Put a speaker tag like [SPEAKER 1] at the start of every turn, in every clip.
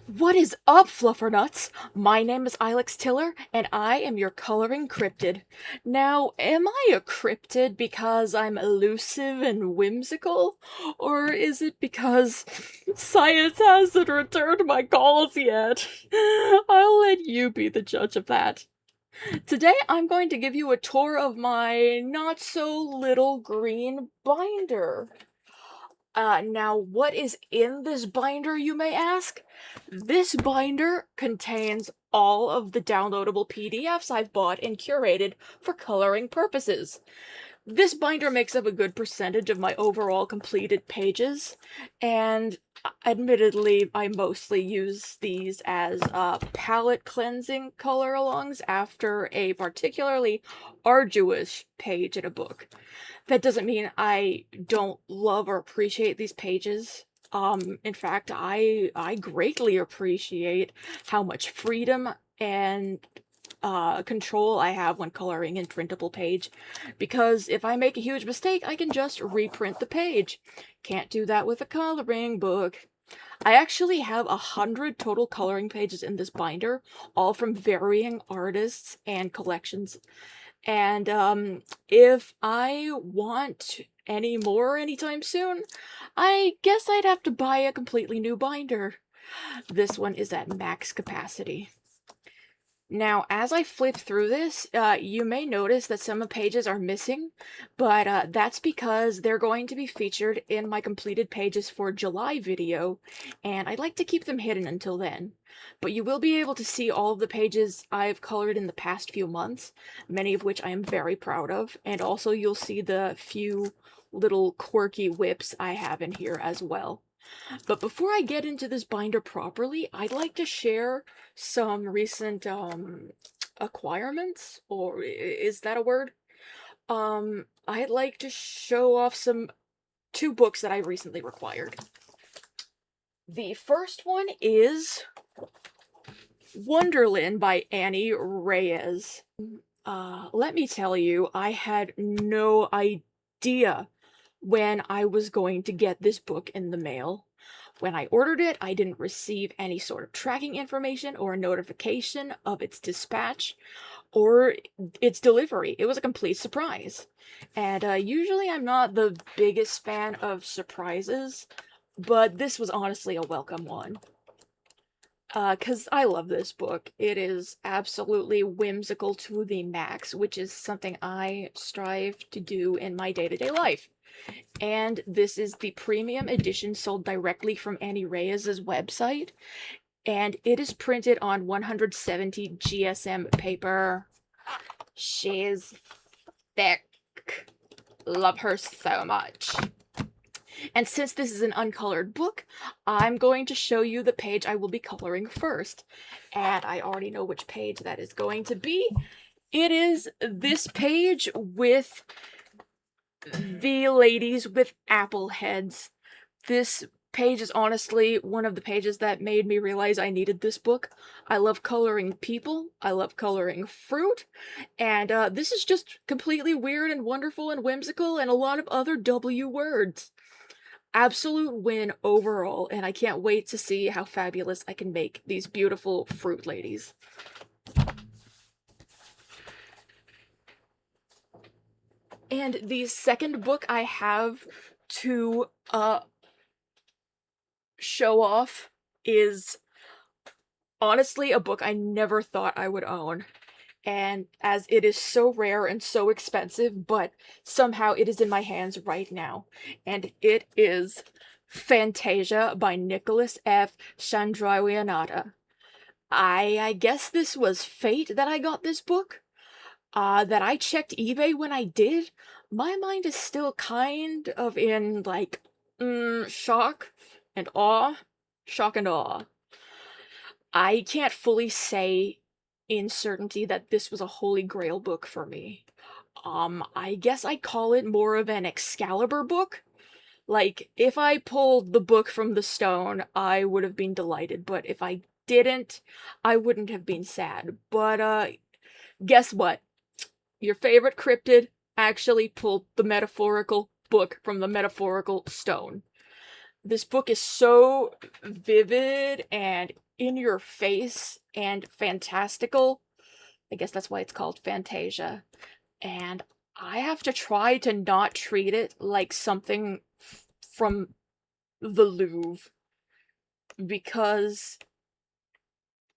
[SPEAKER 1] What is up, fluffernuts? My name is Ilex Tiller, and I am your coloring cryptid. Now, am I a cryptid because I'm elusive and whimsical? Or is it because science hasn't returned my calls yet? I'll let you be the judge of that. Today, I'm going to give you a tour of my not-so-little green binder. Now what is in this binder, you may ask? This binder contains all of the downloadable PDFs I've bought and curated for coloring purposes. This binder makes up a good percentage of my overall completed pages, and admittedly, I mostly use these as palette cleansing color-alongs after a particularly arduous page in a book. That doesn't mean I don't love or appreciate these pages. In fact, I greatly appreciate how much freedom and control I have when coloring in printable page, because if I make a huge mistake, I can just reprint the page. Can't do that with a coloring book. I actually have 100 total coloring pages in this binder, all from varying artists and collections. And if I want any more anytime soon, I guess I'd have to buy a completely new binder. This one is at max capacity. Now, as I flip through this, you may notice that some pages are missing, but that's because they're going to be featured in my completed pages for July video, and I'd like to keep them hidden until then. But you will be able to see all of the pages I've colored in the past few months, many of which I am very proud of, and also you'll see the few little quirky whips I have in here as well. But before I get into this binder properly, I'd like to share some recent acquirements, or is that a word? I'd like to show off two books that I recently acquired. The first one is Wonderland by Annie Reyes. Let me tell you, I had no idea when I was going to get this book in the mail. When I ordered it, I didn't receive any sort of tracking information or a notification of its dispatch or its delivery. It was a complete surprise. And usually I'm not the biggest fan of surprises, but this was honestly a welcome one. 'Cause I love this book. It is absolutely whimsical to the max, which is something I strive to do in my day-to-day life. And this is the premium edition sold directly from Annie Reyes' website, and it is printed on 170 GSM paper. She's thick. Love her so much. And since this is an uncolored book, I'm going to show you the page I will be coloring first. And I already know which page that is going to be. It is this page with the ladies with apple heads. This page is honestly one of the pages that made me realize I needed this book. I love coloring people, I love coloring fruit, and this is just completely weird and wonderful and whimsical and a lot of other W words. Absolute win overall, and I can't wait to see how fabulous I can make these beautiful fruit ladies. And the second book I have to show off is honestly a book I never thought I would own. And as it is so rare and so expensive, but somehow it is in my hands right now. And it is Fantasia by Nicholas F. Chandrayanata. I guess this was fate that I got this book. That I checked eBay when I did. My mind is still kind of in, like, shock and awe. Shock and awe. I can't fully say in certainty that this was a holy grail book for me. I guess I'd call it more of an Excalibur book. Like, if I pulled the book from the stone, I would have been delighted, but if I didn't, I wouldn't have been sad. But, guess what? Your favorite cryptid actually pulled the metaphorical book from the metaphorical stone. This book is so vivid and in your face and fantastical. I guess that's why it's called Fantasia. And I have to try to not treat it like something from the Louvre because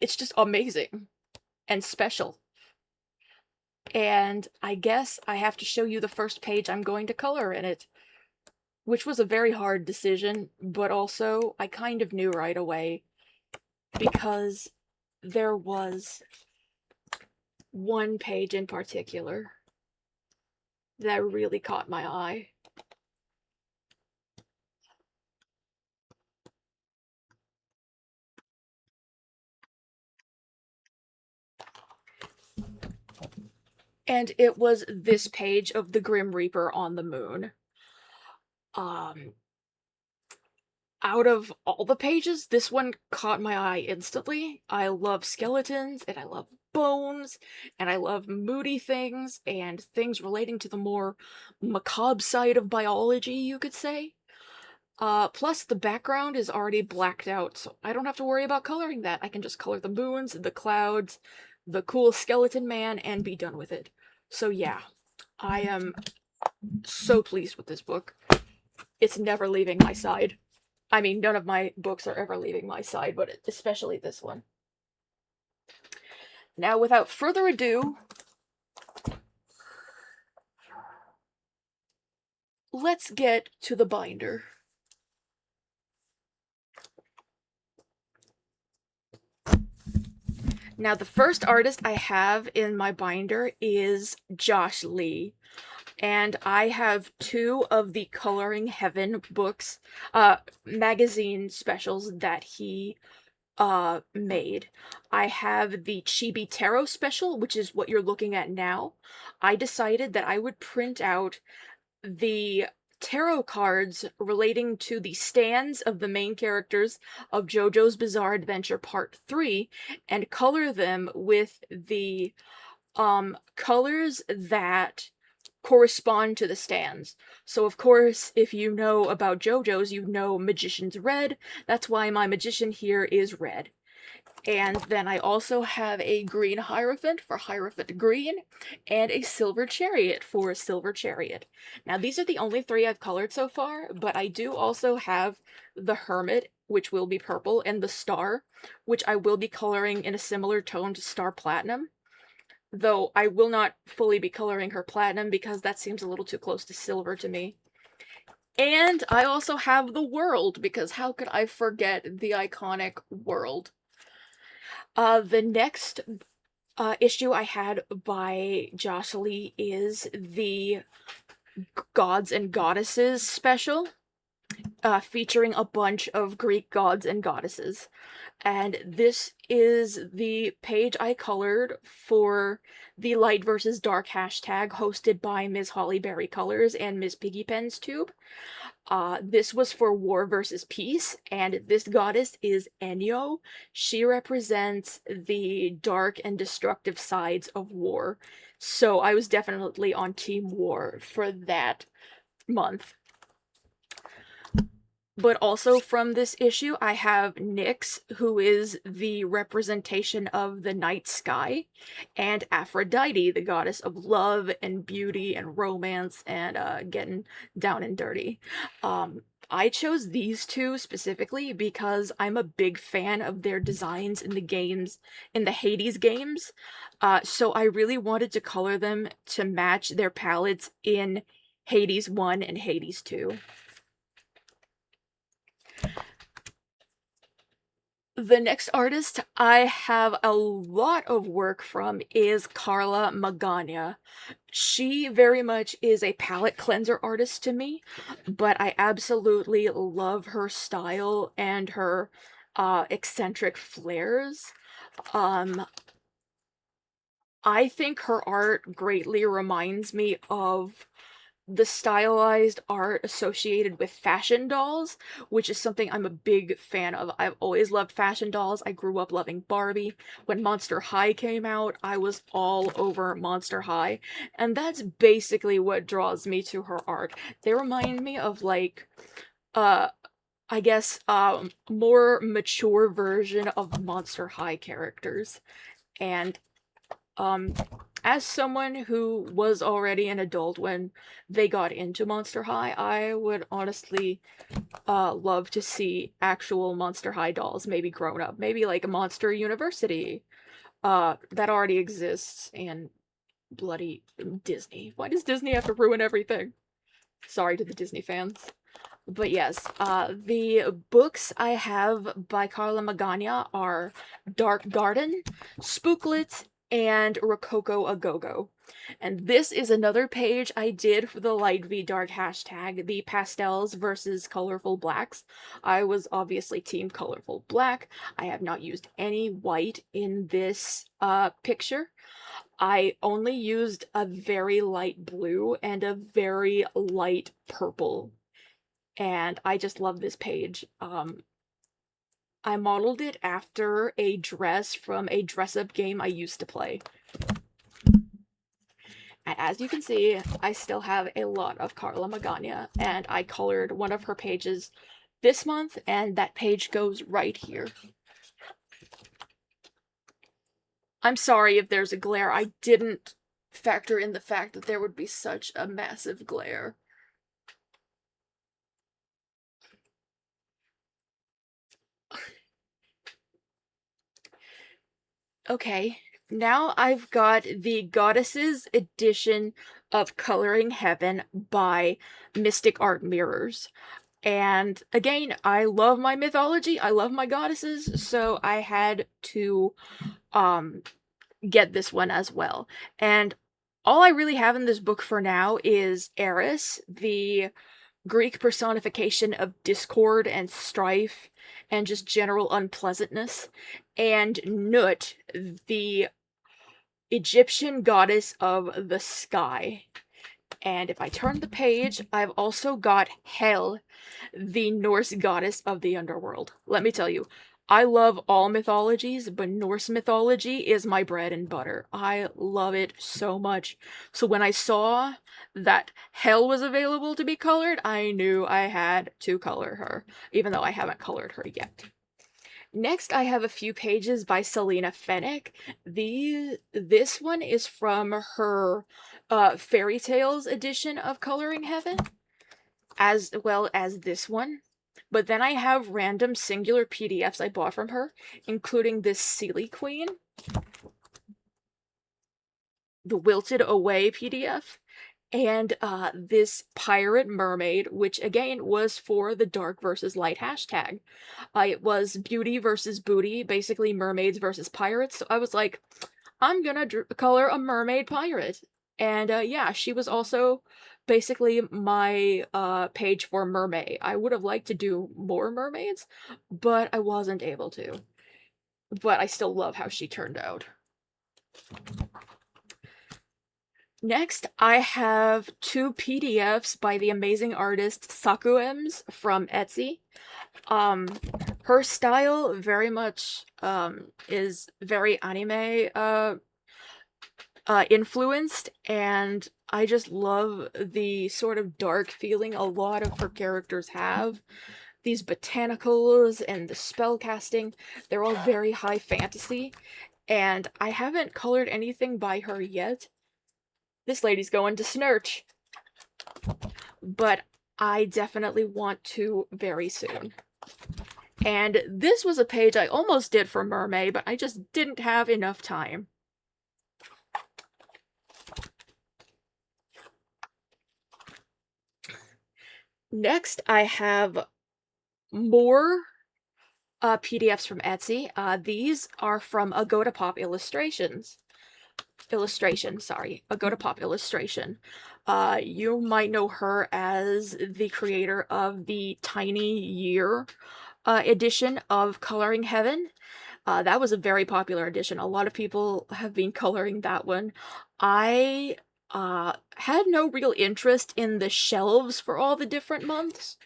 [SPEAKER 1] it's just amazing and special. And I guess I have to show you the first page I'm going to color in it, which was a very hard decision, but also I kind of knew right away because there was one page in particular that really caught my eye. And it was this page of the Grim Reaper on the moon. Um, out of all the pages, this one caught my eye instantly. I love skeletons, and I love bones, and I love moody things, and things relating to the more macabre side of biology, you could say. Plus the background is already blacked out, so I don't have to worry about coloring that. I can just color the moons, the clouds, the cool skeleton man, and be done with it. So yeah, I am so pleased with this book. It's never leaving my side. I mean, none of my books are ever leaving my side, but especially this one. Now, without further ado, let's get to the binder. Now, the first artist I have in my binder is Josh Lee. And I have two of the Coloring Heaven books, magazine specials that he made. I have the Chibi Tarot special, which is what you're looking at now. I decided that I would print out the tarot cards relating to the stands of the main characters of JoJo's Bizarre Adventure Part 3 and color them with the colors that correspond to the stands. So of course, if you know about JoJo's, you know Magician's Red. That's why my magician here is red. And then I also have a green Hierophant for Hierophant Green, and a silver Chariot for Silver Chariot. Now these are the only three I've colored so far, but I do also have the Hermit, which will be purple, and the Star, which I will be coloring in a similar tone to Star Platinum. Though I will not fully be coloring her platinum because that seems a little too close to silver to me. And I also have the world, because how could I forget the iconic world? The next issue I had by Josh Lee is the Gods and Goddesses special, featuring a bunch of Greek gods and goddesses. And this is the page I colored for the Light versus Dark hashtag hosted by Ms. Hollyberry Colors and Ms. Piggy Pen's Tube. This was for War versus Peace, and this goddess is Enyo. She represents the dark and destructive sides of war. So I was definitely on Team War for that month. But also from this issue, I have Nyx, who is the representation of the night sky, and Aphrodite, the goddess of love and beauty and romance and getting down and dirty. I chose these two specifically because I'm a big fan of their designs in the games, in the Hades games. So I really wanted to color them to match their palettes in Hades 1 and Hades 2. The next artist I have a lot of work from is Carla Magana. She very much is a palette cleanser artist to me, but I absolutely love her style and her eccentric flares. I think her art greatly reminds me of the stylized art associated with fashion dolls, which is something I'm a big fan of. I've always loved fashion dolls. I grew up loving Barbie. When Monster High came out, I was all over Monster High, and that's basically what draws me to her art. They remind me of like uh I guess, more mature version of Monster High characters. And, um, as someone who was already an adult when they got into Monster High, I would honestly love to see actual Monster High dolls, maybe grown up, maybe like a Monster University, that already exists in bloody Disney. Why does Disney have to ruin everything? Sorry to the Disney fans. But yes, the books I have by Carla Magana are Dark Garden, Spooklet, and Rococo A Go-Go. And this is another page I did for the Light v Dark hashtag, the pastels versus colorful blacks. I was obviously team colorful black. I have not used any white in this picture. I only used a very light blue and a very light purple, and I just love this page. I modeled it after a dress from a dress-up game I used to play. And as you can see, I still have a lot of Carla Magana, and I colored one of her pages this month, and that page goes right here. I'm sorry if there's a glare. I didn't factor in the fact that there would be such a massive glare. Okay, now I've got the Goddesses edition of Coloring Heaven by Mystic Art Mirrors. And again, I love my mythology, I love my goddesses, so I had to um get this one as well. And all I really have in this book for now is Eris, the Greek personification of discord and strife and just general unpleasantness, and Nut, the Egyptian goddess of the sky. And if I turn the page, I've also got Hel, the Norse goddess of the underworld. Let me tell you, I love all mythologies, but Norse mythology is my bread and butter. I love it so much. So when I saw that Hel was available to be colored, I knew I had to color her, even though I haven't colored her yet. Next, I have a few pages by Selena Fennick. This one is from her Fairy Tales edition of Coloring Heaven, as well as this one. But then I have random singular PDFs I bought from her, including this Sealy Queen, the Wilted Away PDF, and this Pirate Mermaid, which again was for the Dark versus Light hashtag. It was beauty versus booty, basically mermaids versus pirates. So I was like, I'm gonna color a mermaid pirate. And yeah, she was also basically my page for mermaid. I would have liked to do more mermaids, but I wasn't able to. But I still love how she turned out. Next, I have two PDFs by the amazing artist Sakuems from Etsy. Um, Her style very much is very anime influenced, and I just love the sort of dark feeling a lot of her characters have. These botanicals and the spell casting, they're all very high fantasy, and I haven't colored anything by her yet. This lady's going to Snurch, but I definitely want to very soon. And this was a page I almost did for Mermaid, but I just didn't have enough time. Next, I have more PDFs from Etsy. These are from Pop Illustrations. Pop Illustration. You might know her as the creator of the Tiny Year edition of Coloring Heaven. That was a very popular edition. A lot of people have been coloring that one. I had no real interest in the shelves for all the different months,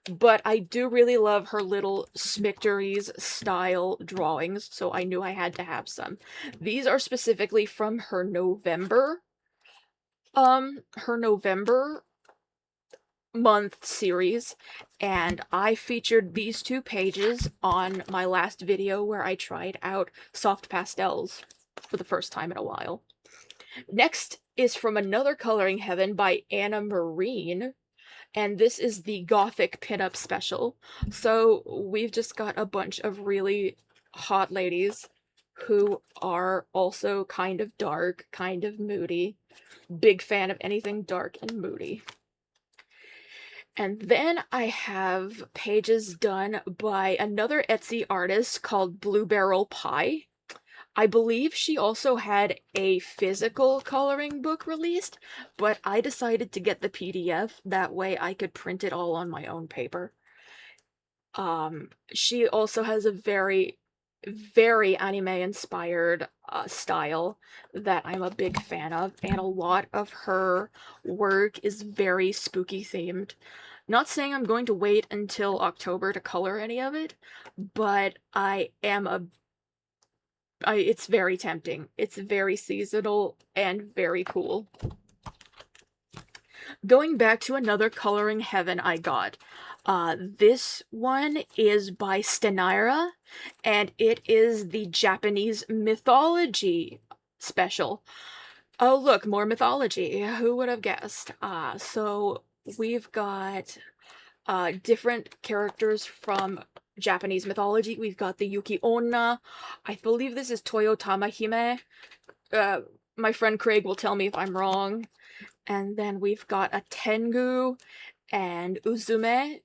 [SPEAKER 1] but I do really love her little Smictories style drawings, so I knew I had to have some. These are specifically from her November month series, and I featured these two pages on my last video where I tried out soft pastels for the first time in a while. Next is from Another Coloring Heaven by Anna Marine, and this is the Gothic pinup special. So we've just got a bunch of really hot ladies who are also kind of dark, kind of moody. Big fan of anything dark and moody. And then I have pages done by another Etsy artist called Blue Barrel Pie. I believe she also had a physical coloring book released, but I decided to get the PDF, that way I could print it all on my own paper. She also has a very, very anime-inspired style that I'm a big fan of, and a lot of her work is very spooky themed. Not saying I'm going to wait until October to color any of it, but it's very tempting. It's very seasonal and very cool. Going back to Another Coloring Heaven I got. This one is by Stenira, and it is the Japanese mythology special. Oh look, more mythology. Who would have guessed? So we've got different characters from Japanese mythology. We've got the Yuki Onna. I believe this is Toyotama Hime. My friend Craig will tell me if I'm wrong. And then we've got a Tengu and Uzume.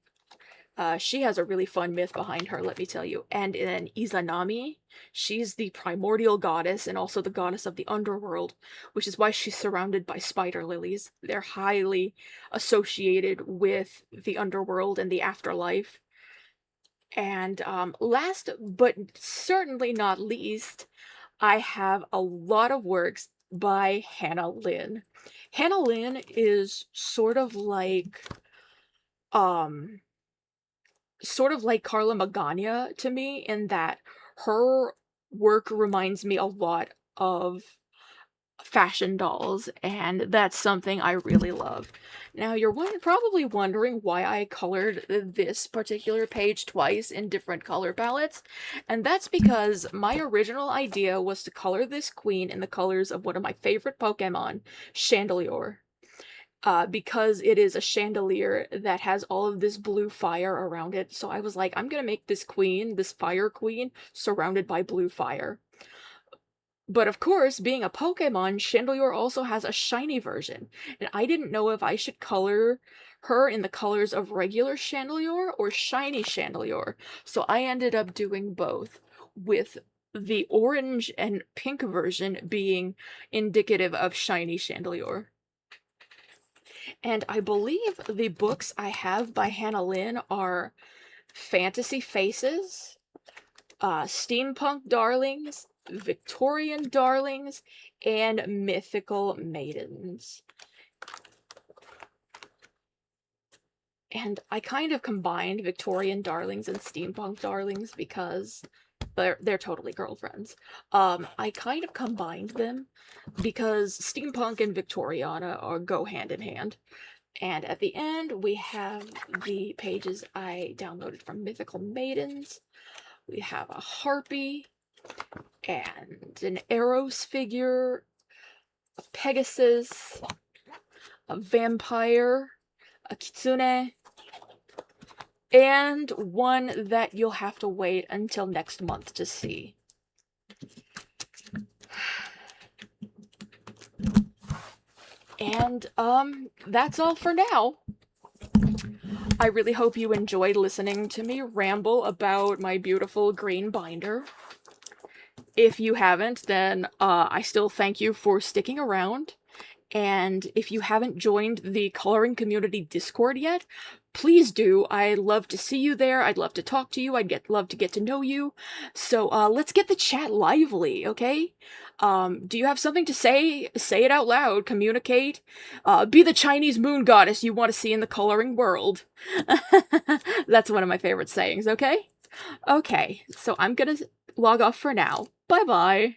[SPEAKER 1] She has a really fun myth behind her, let me tell you. And then Izanami. She's the primordial goddess and also the goddess of the underworld, which is why she's surrounded by spider lilies. They're highly associated with the underworld and the afterlife. And last but certainly not least, I have a lot of works by Hannah Lynn. Hannah Lynn is um sort of like Carla Magana to me, in that her work reminds me a lot of fashion dolls, and that's something I really love. Now, you're probably wondering why I colored this particular page twice in different color palettes, and that's because my original idea was to color this queen in the colors of one of my favorite Pokemon, Chandelure. Because it is a chandelier that has all of this blue fire around it, so I was like, I'm gonna make this queen, this fire queen, surrounded by blue fire. But of course, being a Pokemon, Chandelure also has a shiny version, and I didn't know if I should color her in the colors of regular Chandelure or shiny Chandelure, so I ended up doing both, with the orange and pink version being indicative of shiny Chandelure. And I believe the books I have by Hannah Lynn are Fantasy Faces, Steampunk Darlings, Victorian Darlings, and Mythical Maidens. And I kind of combined Victorian Darlings and Steampunk Darlings because they're totally girlfriends. I kind of combined them because Steampunk and Victoriana go hand in hand. And at the end, we have the pages I downloaded from Mythical Maidens. We have a harpy, and an Eros figure, a Pegasus, a vampire, a kitsune, and one that you'll have to wait until next month to see. And, that's all for now. I really hope you enjoyed listening to me ramble about my beautiful green binder. If you haven't, then I still thank you for sticking around. And if you haven't joined the Coloring Community Discord yet, please do. I'd love to see you there. I'd love to talk to you. Love to get to know you. So let's get the chat lively, okay? Do you have something to say? Say it out loud. Communicate. Be the Chinese moon goddess you want to see in the coloring world. That's one of my favorite sayings, okay? Okay, so I'm gonna log off for now. Bye-bye.